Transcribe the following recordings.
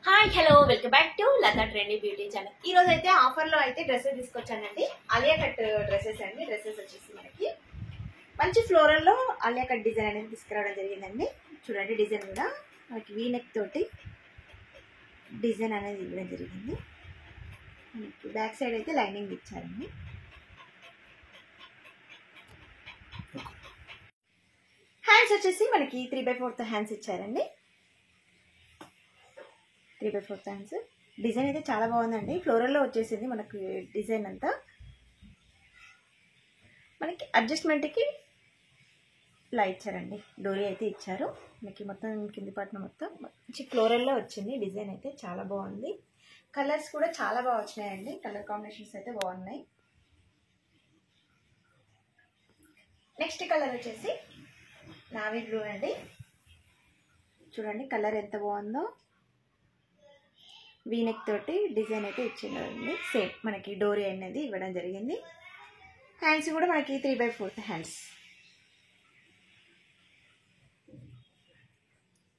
Hi hello welcome back to Latha trendy beauty channel. ఈ రోజు అయితే ఆఫర్ లో అయితే డ్రెస్సెస్ తీసుకొచ్చానండి. ఆలియా కట్ డ్రెస్సెస్ అండి. డ్రెస్సెస్ వచ్చేసి మనకి మంచి ఫ్లోరల్ లో ఆలియా కట్ డిజైన్ అనేది తీసుకురావడం జరిగిందండి. చూడండి డిజైన్ కూడా మనకి వీ నెక్ తోటి డిజైన్ అనేది ఇవ్వడం జరిగింది. మనకి బ్యాక్ సైడ్ అయితే లైనింగ్ ఇచ్చారండి. హ్యాండ్స్ వచ్చేసి మనకి 3/4 హ్యాండ్స్ ఇచ్చారండి. 3/4 హ్యాండ్స్. డిజైన్ అయితే చాలా బాగుందండి. ఫ్లోరల్లో వచ్చేసింది మనకి డిజైన్ అంతా. మనకి అడ్జస్ట్మెంట్కి ఇలా ఇచ్చారండి. డోరీ అయితే ఇచ్చారు. మనకి మొత్తం కింది పాటన మొత్తం మంచి ఫ్లోరల్లో వచ్చింది. డిజైన్ అయితే చాలా బాగుంది. కలర్స్ కూడా చాలా బాగా వచ్చినాయండి. కలర్ కాంబినేషన్స్ అయితే బాగున్నాయి. నెక్స్ట్ కలర్ వచ్చేసి నావీ బ్లూ అండి. చూడండి కలర్ ఎంత బాగుందో. వీనెక్ తోటి డిజైన్ అయితే ఇచ్చిందండి. సేమ్ మనకి డోరీ అనేది ఇవ్వడం జరిగింది. హ్యాండ్స్ కూడా మనకి 3/4 హ్యాండ్స్.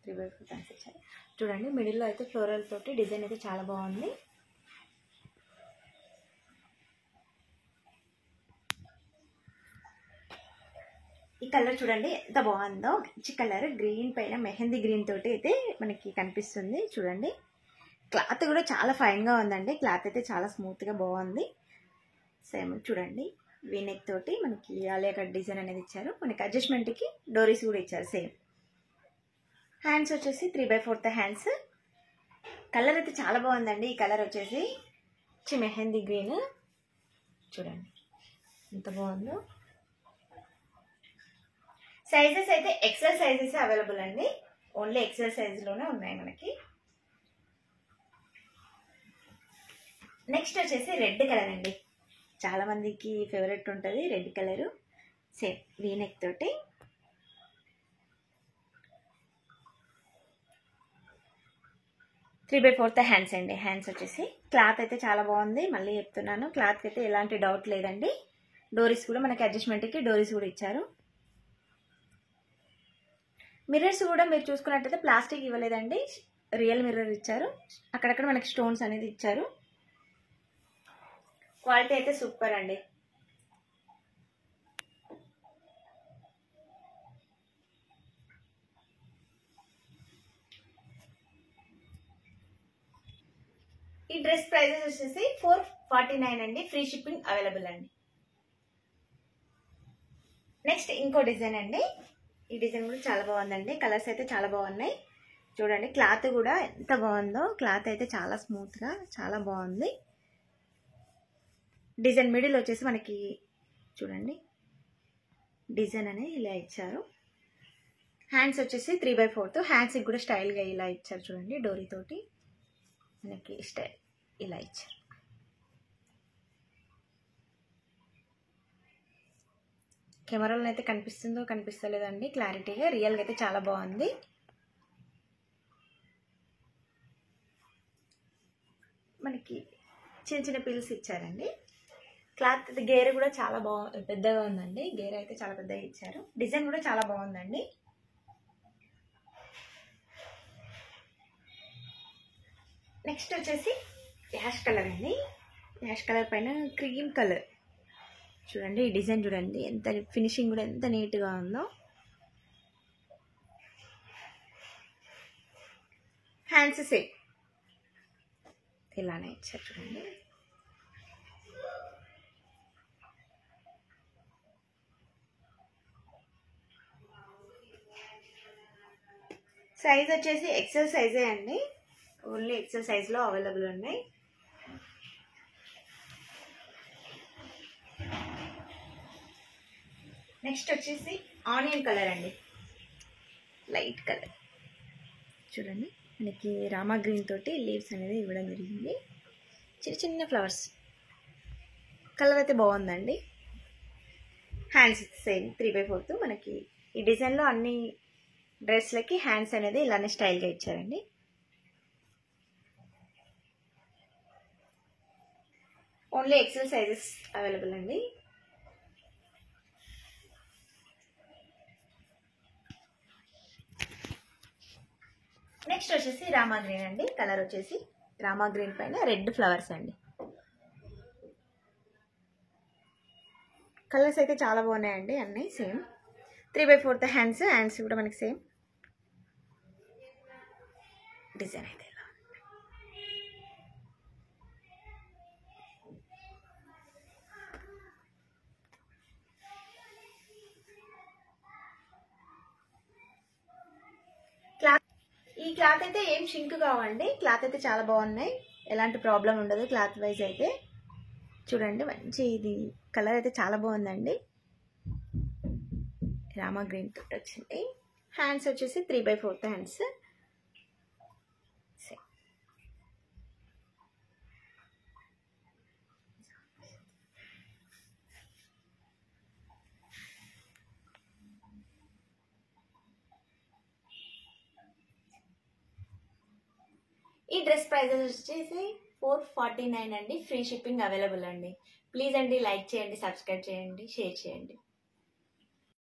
3/4 హ్యాండ్స్ ఇచ్చారు. చూడండి మిడిల్లో అయితే ఫ్లోరల్ తోటి డిజైన్ అయితే చాలా బాగుంది. ఈ కలర్ చూడండి ఎంత బాగుందో. మంచి కలర్ గ్రీన్ పైన మెహందీ గ్రీన్ తోటి అయితే మనకి కనిపిస్తుంది. చూడండి క్లాత్ కూడా చాలా ఫైన్గా ఉందండి. క్లాత్ అయితే చాలా స్మూత్గా బాగుంది. సేమ్ చూడండి వీనెక్ తోటి మనకి ఆలియా కట్ డిజైన్ అనేది ఇచ్చారు. మనకి అడ్జస్ట్మెంట్కి డోరీస్ కూడా ఇచ్చారు. సేమ్ హ్యాండ్స్ వచ్చేసి 3/4 హ్యాండ్స్. కలర్ అయితే చాలా బాగుందండి. ఈ కలర్ వచ్చేసి మెహందీ గ్రీన్. చూడండి ఎంత బాగుందో. సైజెస్ అయితే ఎక్సెల్ సైజెస్ అవైలబుల్ అండి. ఓన్లీ ఎక్సెల్ సైజులోనే ఉన్నాయి మనకి. నెక్స్ట్ వచ్చేసి రెడ్ కలర్ అండి. చాలా మందికి ఫేవరెట్ ఉంటుంది రెడ్ కలరు. సేమ్ వీనెక్ తోటి త్రీ బై ఫోర్త్ హ్యాండ్స్ అండి. హ్యాండ్స్ వచ్చేసి క్లాత్ అయితే చాలా బాగుంది. మళ్ళీ చెప్తున్నాను క్లాత్కి అయితే ఎలాంటి డౌట్ లేదండి. డోరీస్ కూడా మనకి అడ్జస్ట్మెంట్కి డోరీస్ కూడా ఇచ్చారు. మిర్రర్స్ కూడా మీరు చూసుకున్నట్టయితే ప్లాస్టిక్ ఇవ్వలేదండి, రియల్ మిర్రర్ ఇచ్చారు. అక్కడక్కడ మనకి స్టోన్స్ అనేది ఇచ్చారు. క్వాలిటీ అయితే సూపర్ అండి. ఈ డ్రెస్ ప్రైజెస్ వచ్చేసి 449 అండి. ఫ్రీ షిప్పింగ్ అవైలబుల్ అండి. నెక్స్ట్ ఇంకో డిజైన్ అండి. ఈ డిజైన్ కూడా చాలా బాగుందండి. కలర్స్ అయితే చాలా బాగున్నాయి. చూడండి క్లాత్ కూడా ఎంత బాగుందో. క్లాత్ అయితే చాలా స్మూత్గా చాలా బాగుంది. డిజైన్ మిడిల్ వచ్చేసి మనకి చూడండి డిజైన్ అనేది ఇలా ఇచ్చారు. హ్యాండ్స్ వచ్చేసి 3/4. హ్యాండ్స్కి కూడా స్టైల్గా ఇలా ఇచ్చారు. చూడండి డోరీ తోటి మనకి స్టైల్ ఇలా ఇచ్చారు. కెమెరాలో అయితే కనిపిస్తుందో కనిపిస్తలేదండి క్లారిటీగా. రియల్గా అయితే చాలా బాగుంది. మనకి చిన్న చిన్న పిల్స్ ఇచ్చారండి. క్లాత్ గేర్ కూడా చాలా పెద్దగా ఉందండి. గేర్ అయితే చాలా పెద్దగా ఇచ్చారు. డిజైన్ కూడా చాలా బాగుందండి. నెక్స్ట్ వచ్చేసి యాష్ కలర్ అండి. యాష్ కలర్ పైన క్రీమ్ కలర్. చూడండి ఈ డిజైన్ చూడండి ఎంత ఫినిషింగ్ కూడా ఎంత నీట్గా ఉందో. హ్యాండ్స్ సేమ్ ఇలానే ఇచ్చారు. చూడండి సైజ్ వచ్చేసి ఎక్సెల్ సైజే అండి. ఓన్లీ ఎక్సెల్ సైజ్లో అవైలబుల్ ఉన్నాయి. నెక్స్ట్ వచ్చేసి ఆనియన్ కలర్ అండి. Light colour. చూడండి మనకి రామా గ్రీన్ తోటి లీవ్స్ అనేది ఇవ్వడం జరిగింది. చిన్న చిన్న ఫ్లవర్స్. కలర్ అయితే బాగుందండి. Hands same 3/4. మనకి ఈ డిజైన్లో అన్ని డ్రెస్లకి హ్యాండ్స్ అనేది ఇలానే స్టైల్గా ఇచ్చారండి. ఓన్లీ ఎక్సెల్ సైజెస్ అవైలబుల్ అండి. నెక్స్ట్ వచ్చేసి రామా గ్రీన్ అండి. కలర్ వచ్చేసి రామా గ్రీన్ పైన రెడ్ ఫ్లవర్స్ అండి. కలర్స్ అయితే చాలా బాగున్నాయండి, అన్నీ సేమ్ 3/4 హ్యాండ్స్ కూడా మనకి సేమ్ డిజైన్ అయితే ఇలా. ఈ క్లాత్ అయితే ఏం షింక్ కావండి, క్లాత్ అయితే చాలా బాగున్నాయి, ఎలాంటి ప్రాబ్లం ఉండదు క్లాత్ వైజ్ అయితే. చూడండి మంచి ఇది కలర్ అయితే చాలా బాగుందండి, రామా గ్రీన్ తోటి వచ్చింది. హ్యాండ్స్ వచ్చేసి 3/4 హ్యాండ్స్. ఈ డ్రెస్ ప్రైజెస్ వచ్చేసి 449 అండి. ఫ్రీ షిప్పింగ్ అవైలబుల్ అండి. ప్లీజ్ అండి లైక్ చేయండి, సబ్స్క్రైబ్ చేయండి, షేర్ చేయండి.